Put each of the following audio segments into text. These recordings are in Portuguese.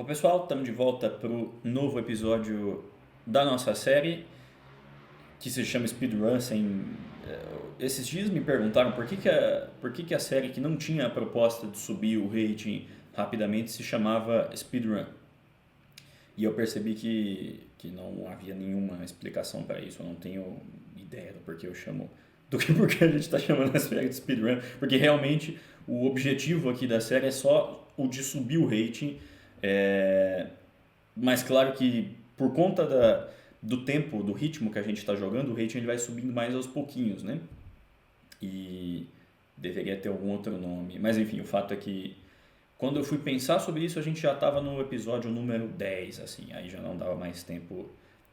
Opa pessoal, estamos de volta para o novo episódio da nossa série que se chama Speedrun. Esses dias me perguntaram por que a série que não tinha a proposta de subir o rating rapidamente se chamava Speedrun. E eu percebi que não havia nenhuma explicação para isso. Eu não tenho ideia do porquê eu chamo, do que porque a gente está chamando a série de Speedrun. Porque realmente o objetivo aqui da série é só o de subir o rating. É, mas claro que por conta do tempo, do ritmo que a gente está jogando, o rating ele vai subindo mais aos pouquinhos, né? E deveria ter algum outro nome. Mas enfim, o fato é que quando eu fui pensar sobre isso, a gente já estava no episódio número 10, assim, aí já não dava mais tempo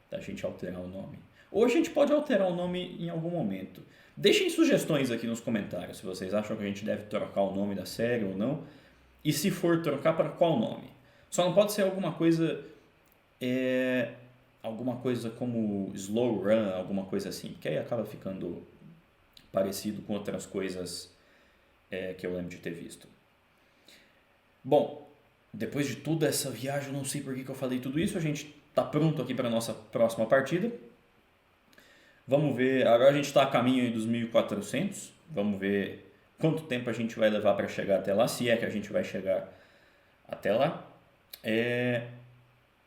da gente alterar o nome. Ou a gente pode alterar o nome em algum momento. Deixem sugestões aqui nos comentários se vocês acham que a gente deve trocar o nome da série ou não. E se for trocar, para qual nome? Só não pode ser é, alguma coisa como Slow Run, alguma coisa assim, porque aí acaba ficando parecido com outras coisas que eu lembro de ter visto. Bom, depois de toda essa viagem, eu não sei por que eu falei tudo isso, a gente está pronto aqui para a nossa próxima partida. Vamos ver, agora a gente está a caminho aí dos 1400, vamos ver quanto tempo a gente vai levar para chegar até lá, se é que a gente vai chegar até lá.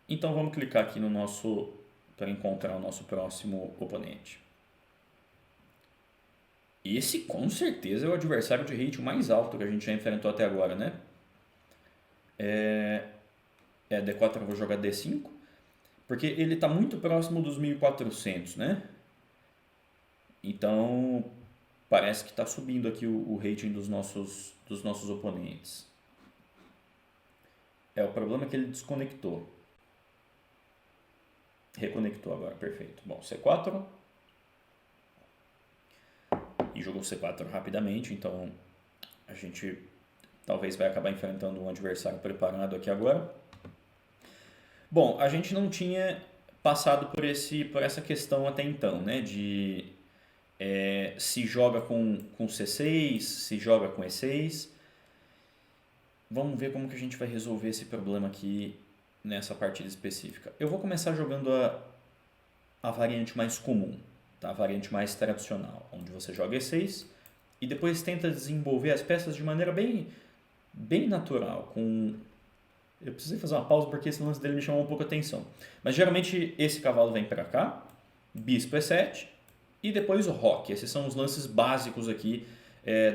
Então vamos clicar aqui no nosso para encontrar o nosso próximo oponente. Esse com certeza é o adversário de rating mais alto que a gente já enfrentou até agora, né? D4 eu vou jogar D5, porque ele está muito próximo dos 1400, né? Então parece que está subindo aqui o rating dos nossos oponentes. O problema é que ele desconectou. Reconectou agora, perfeito. Bom, C4. E jogou C4 rapidamente, então a gente talvez vai acabar enfrentando um adversário preparado aqui agora. Bom, a gente não tinha passado por essa questão até então, né? De se joga com C6, se joga com E6. Vamos ver como que a gente vai resolver esse problema aqui nessa partida específica. Eu vou começar jogando a variante mais comum, tá? A variante mais tradicional, onde você joga E6 e depois tenta desenvolver as peças de maneira bem natural. Eu precisei fazer uma pausa porque esse lance dele me chamou um pouco a atenção. Mas geralmente esse cavalo vem para cá, bispo E7 e depois o roque. Esses são os lances básicos aqui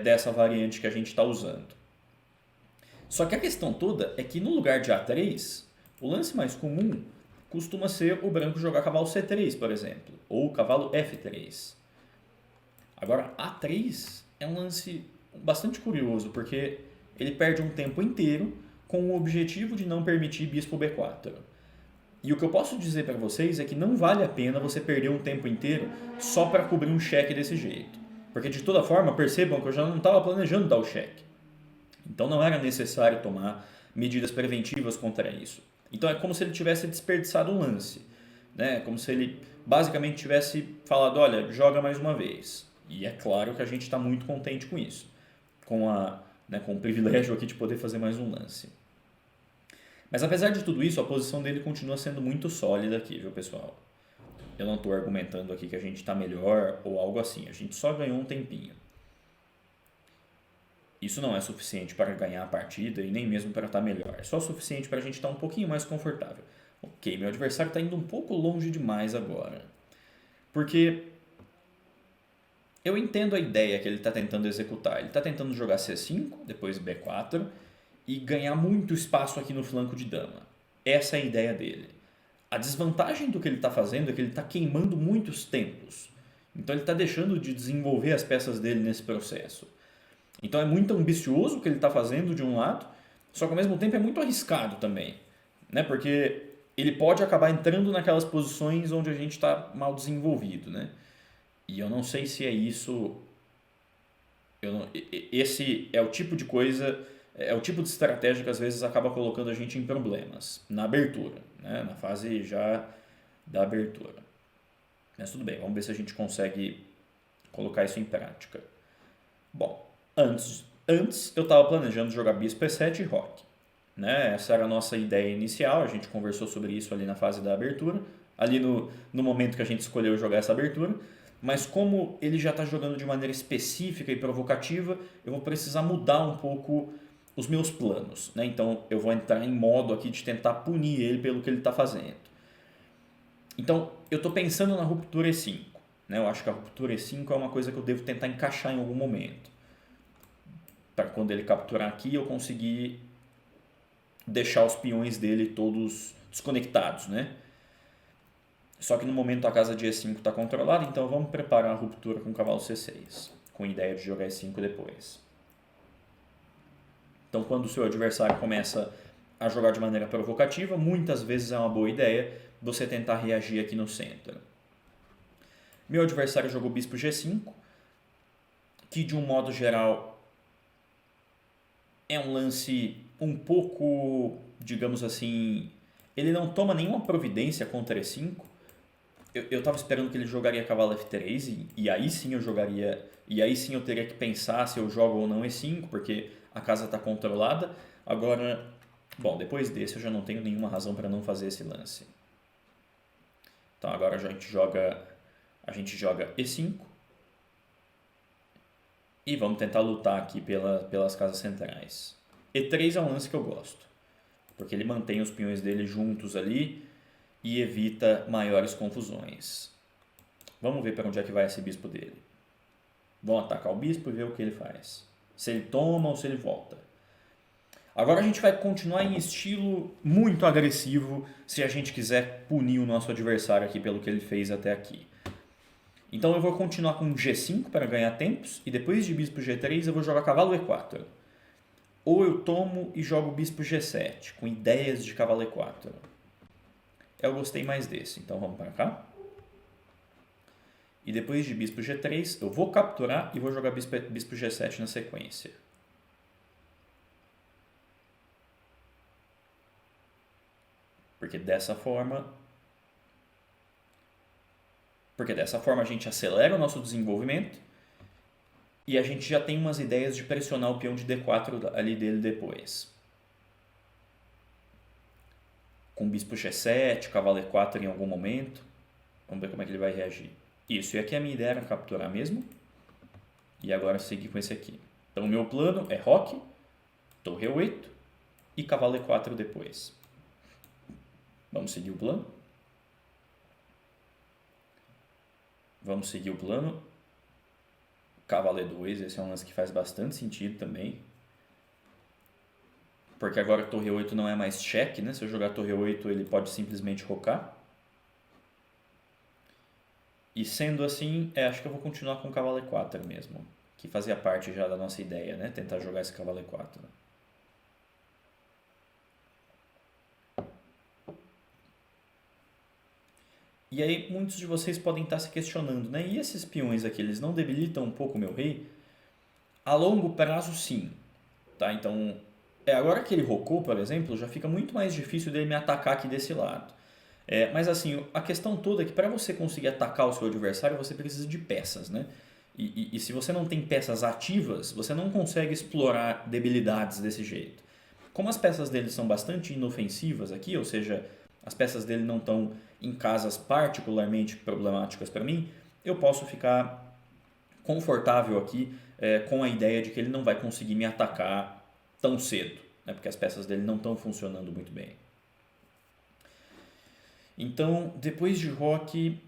dessa variante que a gente está usando. Só que a questão toda é que no lugar de A3, o lance mais comum costuma ser o branco jogar cavalo C3, por exemplo, ou cavalo F3. Agora, A3 é um lance bastante curioso, porque ele perde um tempo inteiro com o objetivo de não permitir bispo B4. E o que eu posso dizer para vocês é que não vale a pena você perder um tempo inteiro só para cobrir um cheque desse jeito. Porque de toda forma, percebam que eu já não estava planejando dar o cheque. Então não era necessário tomar medidas preventivas contra isso. Então é como se ele tivesse desperdiçado um lance, né? Como se ele basicamente tivesse falado, olha, joga mais uma vez. E é claro que a gente está muito contente com isso, com o privilégio aqui de poder fazer mais um lance. Mas apesar de tudo isso, a posição dele continua sendo muito sólida aqui, viu pessoal? Eu não estou argumentando aqui que a gente está melhor ou algo assim, a gente só ganhou um tempinho. Isso não é suficiente para ganhar a partida e nem mesmo para estar melhor. É só o suficiente para a gente estar um pouquinho mais confortável. Ok, meu adversário está indo um pouco longe demais agora. Porque eu entendo a ideia que ele está tentando executar. Ele está tentando jogar C5, depois B4 e ganhar muito espaço aqui no flanco de dama. Essa é a ideia dele. A desvantagem do que ele está fazendo é que ele está queimando muitos tempos. Então ele está deixando de desenvolver as peças dele nesse processo. Então é muito ambicioso o que ele está fazendo de um lado, só que ao mesmo tempo é muito arriscado também, né? Porque ele pode acabar entrando naquelas posições onde a gente está mal desenvolvido, né? E eu não sei se é isso. Esse é o tipo de coisa, é o tipo de estratégia que às vezes acaba colocando a gente em problemas na abertura, né? Na fase já da abertura. Mas tudo bem, vamos ver se a gente consegue colocar isso em prática. Bom, antes eu estava planejando jogar bispo E7 e roque. né? Essa era a nossa ideia inicial, a gente conversou sobre isso ali na fase da abertura, ali no momento que a gente escolheu jogar essa abertura. Mas como ele já está jogando de maneira específica e provocativa, eu vou precisar mudar um pouco os meus planos, né? Então eu vou entrar em modo aqui de tentar punir ele pelo que ele está fazendo. Então eu estou pensando na ruptura E5, né? Eu acho que a ruptura E5 é uma coisa que eu devo tentar encaixar em algum momento, para quando ele capturar aqui eu conseguir deixar os peões dele todos desconectados, né? Só que no momento a casa de E5 está controlada, então vamos preparar a ruptura com o cavalo C6, com a ideia de jogar E5 depois. Então quando o seu adversário começa a jogar de maneira provocativa, muitas vezes é uma boa ideia você tentar reagir aqui no centro. Meu adversário jogou bispo G5, que de um modo geral é um lance um pouco, digamos assim, ele não toma nenhuma providência contra E5. Eu estava esperando que ele jogaria cavalo F3 e aí sim eu jogaria, e aí sim eu teria que pensar se eu jogo ou não E5, porque a casa está controlada. Agora, bom, depois desse eu já não tenho nenhuma razão para não fazer esse lance. Então agora a gente joga E5 e vamos tentar lutar aqui pelas casas centrais. E3 é um lance que eu gosto, porque ele mantém os peões dele juntos ali e evita maiores confusões. Vamos ver para onde é que vai esse bispo dele. Vamos atacar o bispo e ver o que ele faz. Se ele toma ou se ele volta. Agora a gente vai continuar em estilo muito agressivo se a gente quiser punir o nosso adversário aqui pelo que ele fez até aqui. Então eu vou continuar com G5 para ganhar tempos e depois de bispo G3 eu vou jogar cavalo E4. Ou eu tomo e jogo bispo G7 com ideias de cavalo E4. Eu gostei mais desse, então vamos para cá. E depois de bispo G3 eu vou capturar e vou jogar bispo G7 na sequência. Porque dessa forma a gente acelera o nosso desenvolvimento e a gente já tem umas ideias de pressionar o peão de D4 ali dele depois. Com bispo G7, cavalo E4 em algum momento. Vamos ver como é que ele vai reagir. Isso, e aqui a minha ideia era capturar mesmo. E agora seguir com esse aqui. Então o meu plano é roque, torre E8 e cavalo E4 depois. Vamos seguir o plano. Vamos seguir o plano. Cavalo E2, esse é um lance que faz bastante sentido também. Porque agora torre 8 não é mais cheque, né? Se eu jogar torre 8, ele pode simplesmente rocar. E sendo assim, acho que eu vou continuar com o cavalo E4 mesmo. Que fazia parte já da nossa ideia, né? Tentar jogar esse cavalo E4. E aí muitos de vocês podem estar se questionando, né? E esses peões aqui, eles não debilitam um pouco o meu rei? A longo prazo, sim. Tá? Então, agora que ele rocou, por exemplo, já fica muito mais difícil dele me atacar aqui desse lado. Mas assim, a questão toda é que para você conseguir atacar o seu adversário, você precisa de peças, né? E se você não tem peças ativas, você não consegue explorar debilidades desse jeito. Como as peças dele são bastante inofensivas aqui, ou seja, as peças dele não estão em casas particularmente problemáticas para mim, eu posso ficar confortável aqui com a ideia de que ele não vai conseguir me atacar tão cedo, né? Porque as peças dele não estão funcionando muito bem. Então, depois de roque,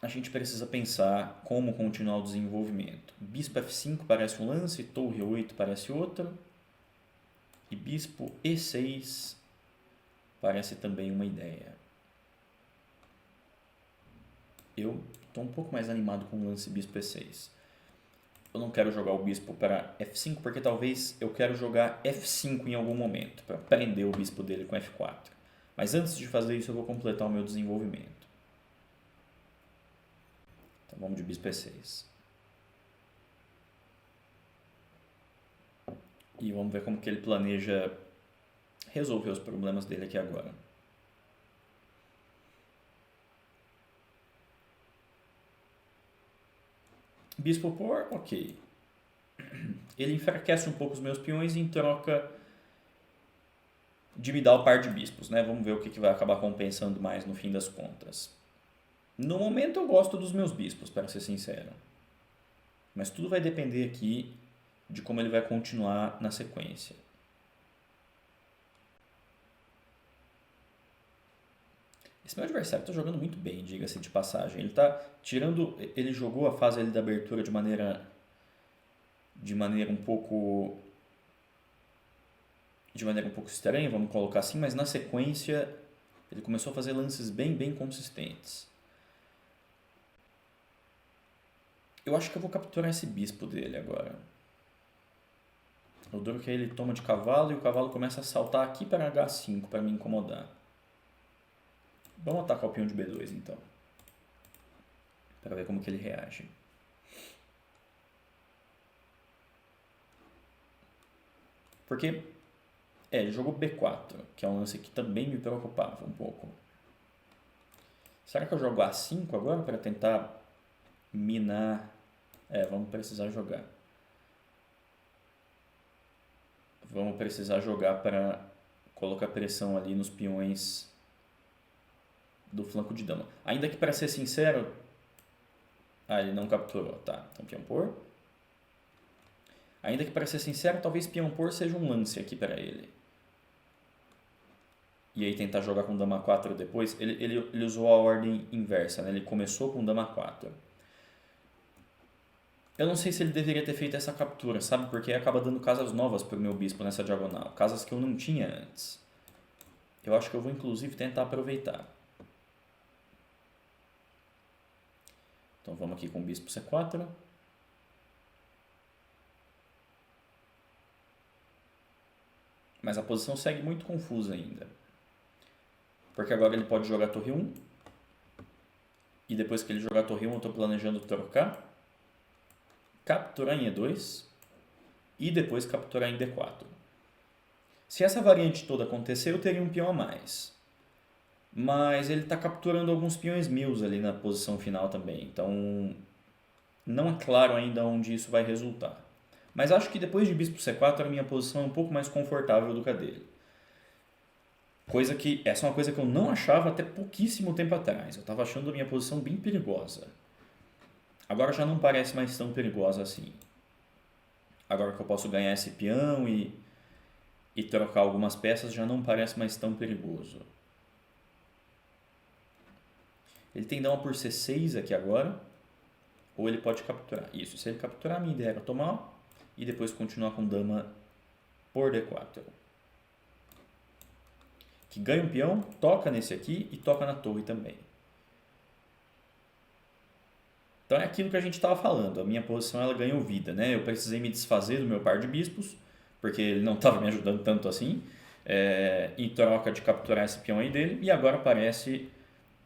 a gente precisa pensar como continuar o desenvolvimento. Bispo F5 parece um lance, torre 8 parece outro, e bispo E6 parece também uma ideia. Eu estou um pouco mais animado com o lance bispo E6. Eu não quero jogar o bispo para F5 porque talvez eu quero jogar F5 em algum momento, para prender o bispo dele com F4. Mas antes de fazer isso eu vou completar o meu desenvolvimento. Então vamos de bispo E6. E vamos ver como que ele planeja resolver os problemas dele aqui agora. Bispo por, ok. Ele enfraquece um pouco os meus peões e em troca de me dar o par de bispos, né? Vamos ver o que vai acabar compensando mais no fim das contas. No momento eu gosto dos meus bispos, para ser sincero. Mas tudo vai depender aqui de como ele vai continuar na sequência. Esse meu adversário está jogando muito bem, diga-se de passagem. Ele tá tirando, ele jogou a fase ali da abertura de maneira um pouco estranha, vamos colocar assim, mas na sequência ele começou a fazer lances bem consistentes. Eu acho que eu vou capturar esse bispo dele agora. O duro que ele toma de cavalo e o cavalo começa a saltar aqui para H5 para me incomodar. Vamos atacar o peão de B2 então. Para ver como que ele reage. Porque, ele jogou B4, que é um lance que também me preocupava um pouco. Será que eu jogo A5 agora para tentar minar? Vamos precisar jogar. Vamos precisar jogar para colocar pressão ali nos peões do flanco de dama. Ainda que, para ser sincero... ele não capturou. Tá, então peão por. Ainda que, para ser sincero, talvez peão por seja um lance aqui para ele. E aí tentar jogar com dama 4 depois. Ele usou a ordem inversa, né? Ele começou com dama 4. Eu não sei se ele deveria ter feito essa captura, sabe? Porque acaba dando casas novas para o meu bispo nessa diagonal. Casas que eu não tinha antes. Eu acho que eu vou, inclusive, tentar aproveitar. Então vamos aqui com o bispo C4. Mas a posição segue muito confusa ainda. Porque agora ele pode jogar torre 1. E depois que ele jogar torre 1, eu estou planejando trocar. Capturar em E2. E depois capturar em D4. Se essa variante toda acontecer, eu teria um peão a mais. Mas ele está capturando alguns peões meus ali na posição final também. Então, não é claro ainda onde isso vai resultar. Mas acho que depois de bispo C4, a minha posição é um pouco mais confortável do que a dele. Essa é uma coisa que eu não achava até pouquíssimo tempo atrás. Eu estava achando a minha posição bem perigosa. Agora já não parece mais tão perigosa assim. Agora que eu posso ganhar esse peão e trocar algumas peças, já não parece mais tão perigoso. Ele tem dama por C6 aqui agora. Ou ele pode capturar. Isso, se ele capturar, a minha ideia era tomar e depois continuar com dama por D4. Que ganha um peão, toca nesse aqui e toca na torre também. Então é aquilo que a gente estava falando. A minha posição ela ganhou vida, né? Eu precisei me desfazer do meu par de bispos, porque ele não estava me ajudando tanto assim, em troca de capturar esse peão aí dele. E agora parece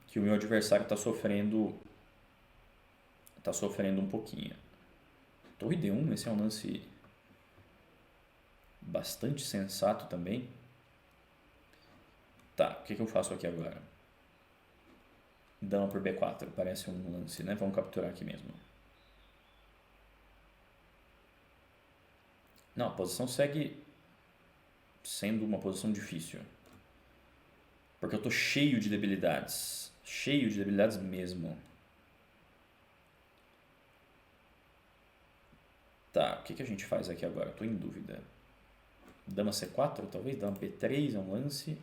que o meu adversário está sofrendo um pouquinho. Torre D1, esse é um lance bastante sensato também. Tá, o que eu faço aqui agora? Dama por B4, parece um lance, né? Vamos capturar aqui mesmo. Não, a posição segue sendo uma posição difícil. Porque eu tô cheio de debilidades. Cheio de debilidades mesmo. Tá, o que a gente faz aqui agora? Tô em dúvida. Dama C4, talvez? Dama B3 é um lance.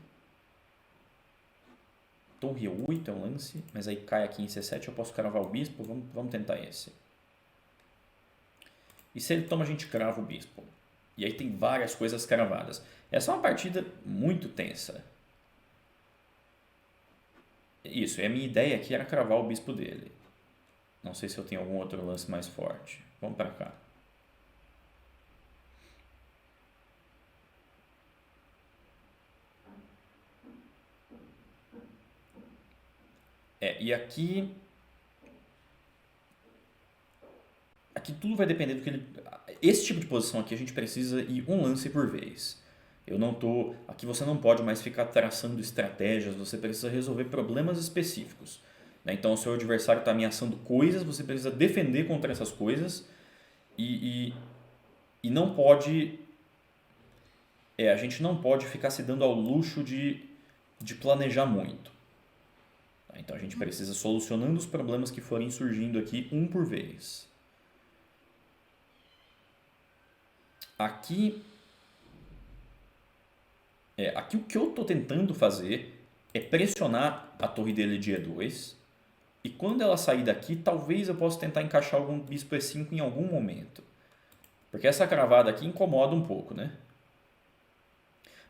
Torre 8 é um lance, mas aí cai aqui em C7, eu posso cravar o bispo, vamos tentar esse. E se ele toma, a gente crava o bispo. E aí tem várias coisas cravadas. Essa é uma partida muito tensa. Isso, e a minha ideia aqui era cravar o bispo dele. Não sei se eu tenho algum outro lance mais forte. Vamos para cá. E aqui tudo vai depender do que ele... Esse tipo de posição aqui a gente precisa ir um lance por vez. Aqui você não pode mais ficar traçando estratégias, você precisa resolver problemas específicos. Né? Então, o seu adversário está ameaçando coisas, você precisa defender contra essas coisas e não pode a gente não pode ficar se dando ao luxo de planejar muito. Então a gente precisa solucionando os problemas que forem surgindo aqui um por vez. Aqui o que eu estou tentando fazer é pressionar a torre dele de E2. E quando ela sair daqui, talvez eu possa tentar encaixar algum bispo E5 em algum momento. Porque essa cravada aqui incomoda um pouco, né?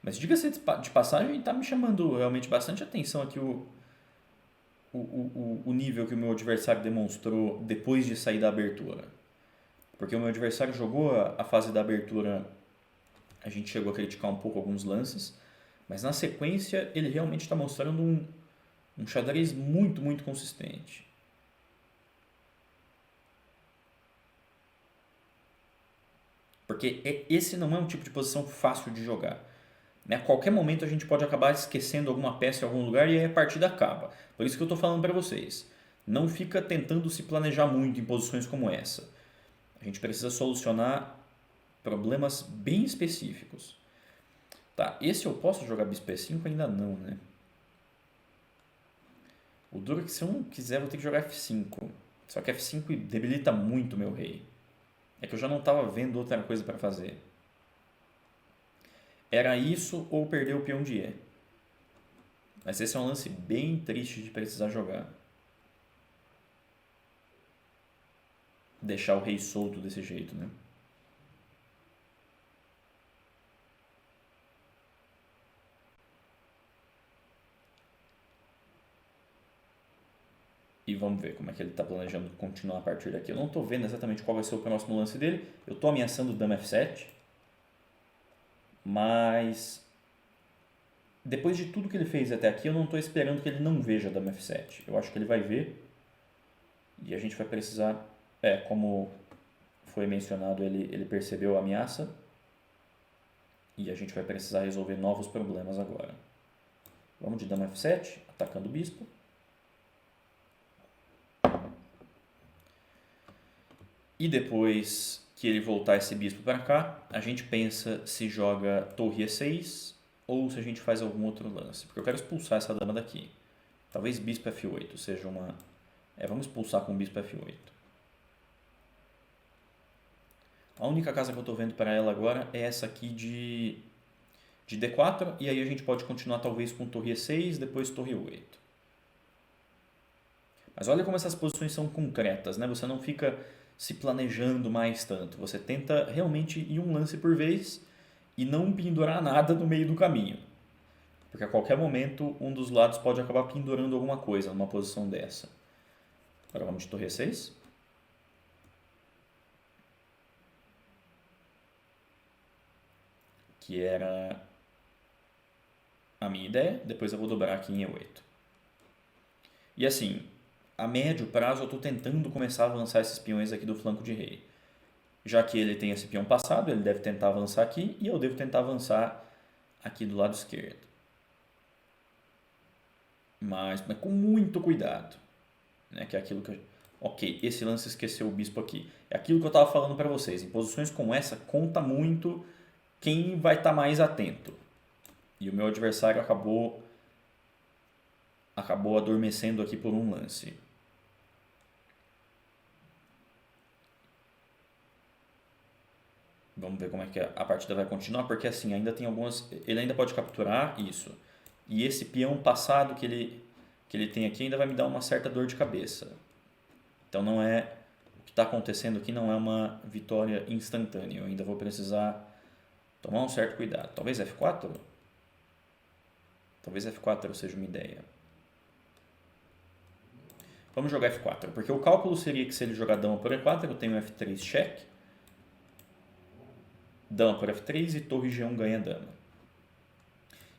Mas diga-se de passagem, está me chamando realmente bastante atenção aqui o nível que o meu adversário demonstrou depois de sair da abertura. Porque o meu adversário jogou a fase da abertura, a gente chegou a criticar um pouco alguns lances, mas na sequência ele realmente está mostrando um xadrez muito, muito consistente. Porque esse não é um tipo de posição fácil de jogar. Né? A qualquer momento a gente pode acabar esquecendo alguma peça em algum lugar e aí a partida acaba. Por isso que eu estou falando para vocês. Não fica tentando se planejar muito em posições como essa. A gente precisa solucionar problemas bem específicos. Tá, esse eu posso jogar bispo E5? Ainda não, né? O duro é que se eu não quiser eu vou ter que jogar F5. Só que F5 debilita muito o meu rei. É que eu já não estava vendo outra coisa para fazer. Era isso ou perder o peão de E. Mas esse é um lance bem triste de precisar jogar. Deixar o rei solto desse jeito, né? E vamos ver como é que ele está planejando continuar a partir daqui. Eu não estou vendo exatamente qual vai ser o próximo lance dele. Eu estou ameaçando o dama F7. Mas depois de tudo que ele fez até aqui, eu não estou esperando que ele não veja dama F7. Eu acho que ele vai ver. E a gente vai precisar... como foi mencionado, ele percebeu a ameaça. E a gente vai precisar resolver novos problemas agora. Vamos de dama F7, atacando o bispo. E depois que ele voltar esse bispo para cá, a gente pensa se joga torre E6 ou se a gente faz algum outro lance. Porque eu quero expulsar essa dama daqui. Talvez bispo F8 seja uma... vamos expulsar com bispo F8. A única casa que eu estou vendo para ela agora é essa aqui de D4. E aí a gente pode continuar talvez com torre E6, depois torre E8. Mas olha como essas posições são concretas, né? Você não fica se planejando mais tanto. Você tenta realmente ir um lance por vez e não pendurar nada no meio do caminho. Porque a qualquer momento um dos lados pode acabar pendurando alguma coisa numa posição dessa. Agora vamos de torre E6. Que era a minha ideia. Depois eu vou dobrar aqui em E8. E assim, a médio prazo eu estou tentando começar a avançar esses peões aqui do flanco de rei. Já que ele tem esse peão passado, ele deve tentar avançar aqui e eu devo tentar avançar aqui do lado esquerdo. Mas com muito cuidado. Né? Que é aquilo que ok, esse lance esqueceu o bispo aqui. É aquilo que eu estava falando para vocês. Em posições como essa, conta muito quem vai estar mais atento. E o meu adversário acabou adormecendo aqui por um lance. Vamos ver como é que a partida vai continuar, porque assim, ainda tem algumas... Ele ainda pode capturar isso. E esse peão passado que ele tem aqui ainda vai me dar uma certa dor de cabeça. Então não é... O que está acontecendo aqui não é uma vitória instantânea. Eu ainda vou precisar tomar um certo cuidado. Talvez F4? Talvez F4 seja uma ideia. Vamos jogar F4, porque o cálculo seria que se ele jogar dama por E4, eu tenho F3 cheque. Dama por F3 e torre G1 ganha dama.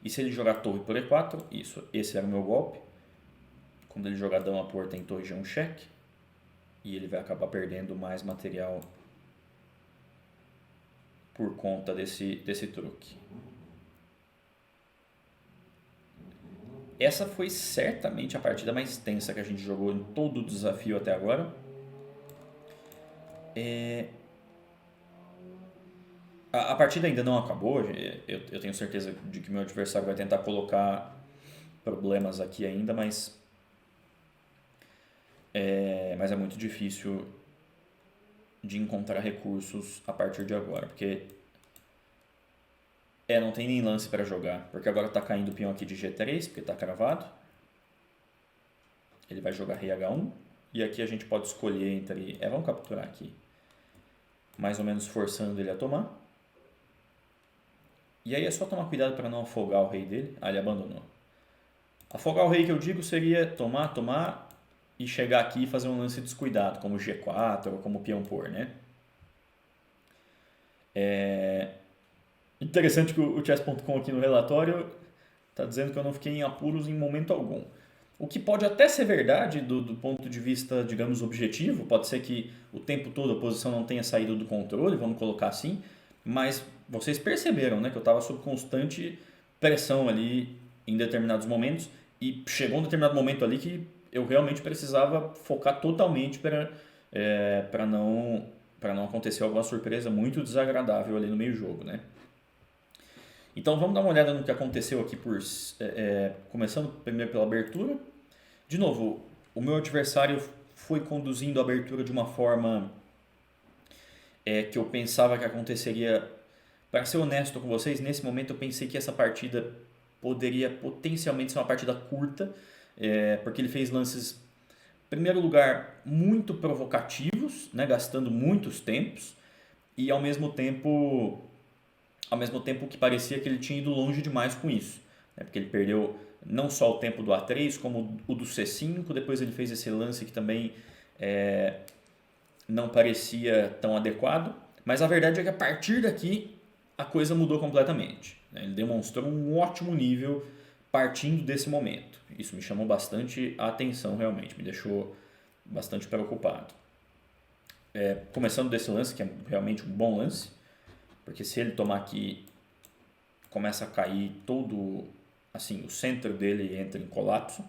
E se ele jogar torre por E4, esse era o meu golpe. Quando ele jogar dama por, tem torre G1 cheque. E ele vai acabar perdendo mais material por conta desse truque. Essa foi certamente a partida mais tensa que a gente jogou em todo o desafio até agora. A partida ainda não acabou, eu tenho certeza de que meu adversário vai tentar colocar problemas aqui ainda, mas é muito difícil de encontrar recursos a partir de agora, porque não tem nem lance para jogar, porque agora tá caindo o peão aqui de G3, porque tá cravado. Ele vai jogar rei H1, e aqui a gente pode escolher entre... vamos capturar aqui, mais ou menos forçando ele a tomar. E aí é só tomar cuidado para não afogar o rei dele. Ele abandonou. Afogar o rei que eu digo seria tomar e chegar aqui e fazer um lance descuidado, como G4 ou como peão por, né? Interessante que o chess.com aqui no relatório está dizendo que eu não fiquei em apuros em momento algum. O que pode até ser verdade do ponto de vista, digamos, objetivo. Pode ser que o tempo todo a posição não tenha saído do controle, vamos colocar assim. Mas vocês perceberam, né, que eu estava sob constante pressão ali em determinados momentos. E chegou um determinado momento ali que eu realmente precisava focar totalmente para não acontecer alguma surpresa muito desagradável ali no meio jogo, né? Então vamos dar uma olhada no que aconteceu aqui começando primeiro pela abertura. De novo, o meu adversário foi conduzindo a abertura de uma forma que eu pensava que aconteceria. Para ser honesto com vocês, nesse momento eu pensei que essa partida poderia potencialmente ser uma partida curta, porque ele fez lances, em primeiro lugar, muito provocativos, né, gastando muitos tempos, e ao mesmo tempo que parecia que ele tinha ido longe demais com isso, né, porque ele perdeu não só o tempo do A3, como o do C5, depois ele fez esse lance que também não parecia tão adequado, mas a verdade é que a partir daqui a coisa mudou completamente, né? Ele demonstrou um ótimo nível partindo desse momento. Isso me chamou bastante a atenção, realmente, me deixou bastante preocupado. Começando desse lance, que é realmente um bom lance, porque se ele tomar aqui, começa a cair todo, assim, o centro dele entra em colapso.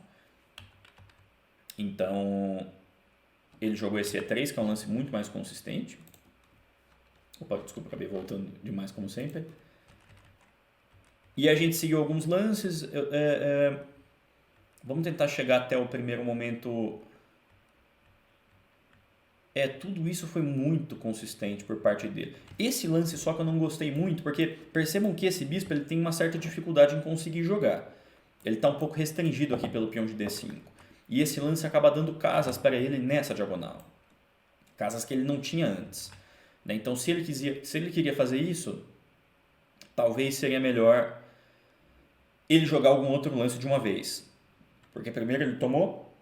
Então, ele jogou esse E3, que é um lance muito mais consistente. Opa, desculpa, acabei voltando demais como sempre. E a gente seguiu alguns lances. Vamos tentar chegar até o primeiro momento. Tudo isso foi muito consistente por parte dele. Esse lance só que eu não gostei muito, porque percebam que esse bispo ele tem uma certa dificuldade em conseguir jogar. Ele está um pouco restringido aqui pelo peão de D5. E esse lance acaba dando casas para ele nessa diagonal. Casas que ele não tinha antes. Então, se ele queria fazer isso, talvez seria melhor ele jogar algum outro lance de uma vez. Porque primeiro ele tomou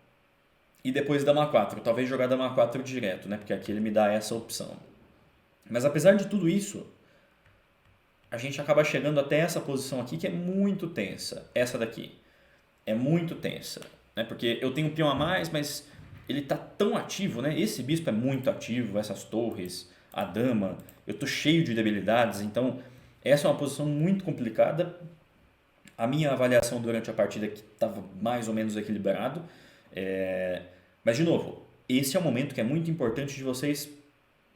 e depois dama 4. Talvez jogar dama 4 direto, né? Porque aqui ele me dá essa opção. Mas apesar de tudo isso, a gente acaba chegando até essa posição aqui que é muito tensa. Essa daqui é muito tensa, né? Porque eu tenho um peão a mais, mas ele está tão ativo, né? Esse bispo é muito ativo, essas torres, a dama, eu estou cheio de debilidades, então essa é uma posição muito complicada. A minha avaliação durante a partida que estava mais ou menos equilibrado, mas de novo, esse é um momento que é muito importante de vocês,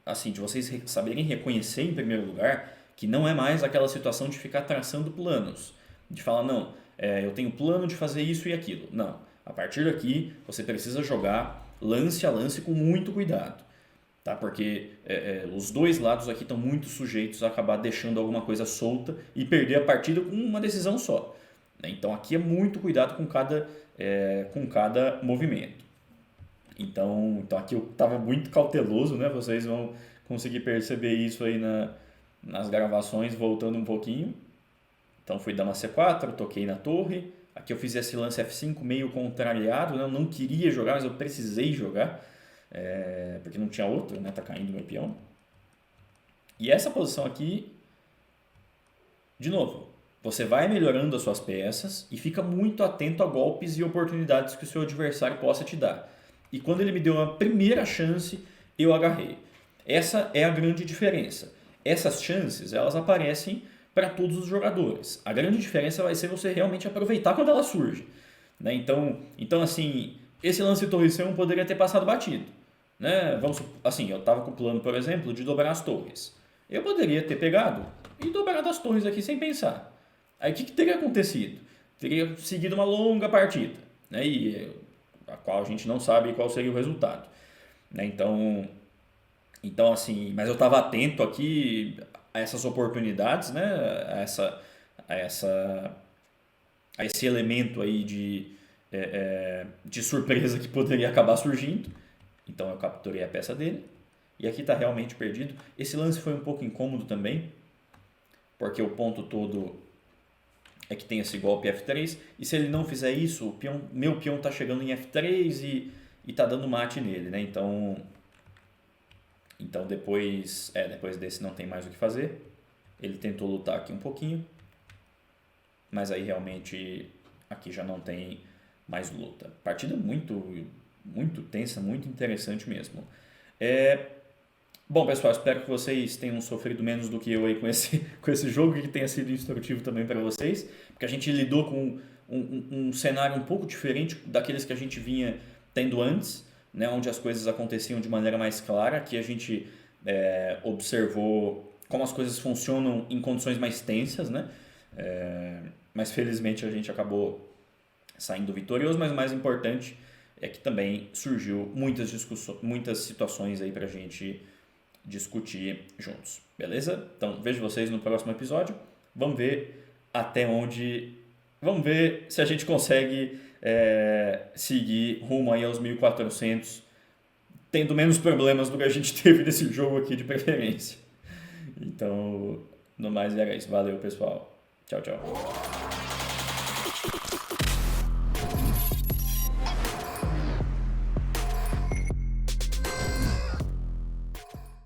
assim, de vocês saberem reconhecer em primeiro lugar que não é mais aquela situação de ficar traçando planos, de falar não, eu tenho plano de fazer isso e aquilo. Não, a partir daqui você precisa jogar lance a lance com muito cuidado. Tá? Porque os dois lados aqui estão muito sujeitos a acabar deixando alguma coisa solta e perder a partida com uma decisão só. Né? Então aqui é muito cuidado com cada movimento. Então aqui eu estava muito cauteloso, né? Vocês vão conseguir perceber isso aí nas gravações, voltando um pouquinho. Então fui dama C4, toquei na torre. Aqui eu fiz esse lance F5 meio contrariado, né? Eu não queria jogar, mas eu precisei jogar. Porque não tinha outro, né? Tá caindo meu peão. E essa posição aqui, de novo, você vai melhorando as suas peças e fica muito atento a golpes e oportunidades que o seu adversário possa te dar. E quando ele me deu a primeira chance, eu agarrei. Essa é a grande diferença. Essas chances, elas aparecem para todos os jogadores. A grande diferença vai ser você realmente aproveitar quando ela surge. Né? Então, assim, esse lance de torre C1 poderia ter passado batido. Né? Assim, eu estava com o plano, por exemplo, de dobrar as torres. Eu poderia ter pegado e dobrado as torres aqui sem pensar. Aí o que teria acontecido? Teria seguido uma longa partida, né? A qual a gente não sabe qual seria o resultado, né? Então assim, mas eu estava atento aqui a essas oportunidades, né? A essa, a esse elemento aí de surpresa que poderia acabar surgindo. Então eu capturei a peça dele. E aqui está realmente perdido. Esse lance foi um pouco incômodo também, porque o ponto todo é que tem esse golpe F3. E se ele não fizer isso, meu peão está chegando em F3 e está dando mate nele, né? Então depois desse não tem mais o que fazer. Ele tentou lutar aqui um pouquinho, mas aí realmente aqui já não tem mais luta. Partida muito tensa, muito interessante mesmo. Bom, pessoal, espero que vocês tenham sofrido menos do que eu aí com esse jogo, que tenha sido instrutivo também para vocês, porque a gente lidou com um cenário um pouco diferente daqueles que a gente vinha tendo antes, né, onde as coisas aconteciam de maneira mais clara. Aqui a gente observou como as coisas funcionam em condições mais tensas, né? Mas felizmente a gente acabou saindo vitorioso, mas o mais importante é que também surgiu muitas situações aí pra gente discutir juntos, beleza? Então vejo vocês no próximo episódio. Vamos ver até onde. Vamos ver se a gente consegue seguir rumo aí aos 1400, tendo menos problemas do que a gente teve nesse jogo aqui de preferência. Então, no mais era isso. Valeu, pessoal. Tchau, tchau.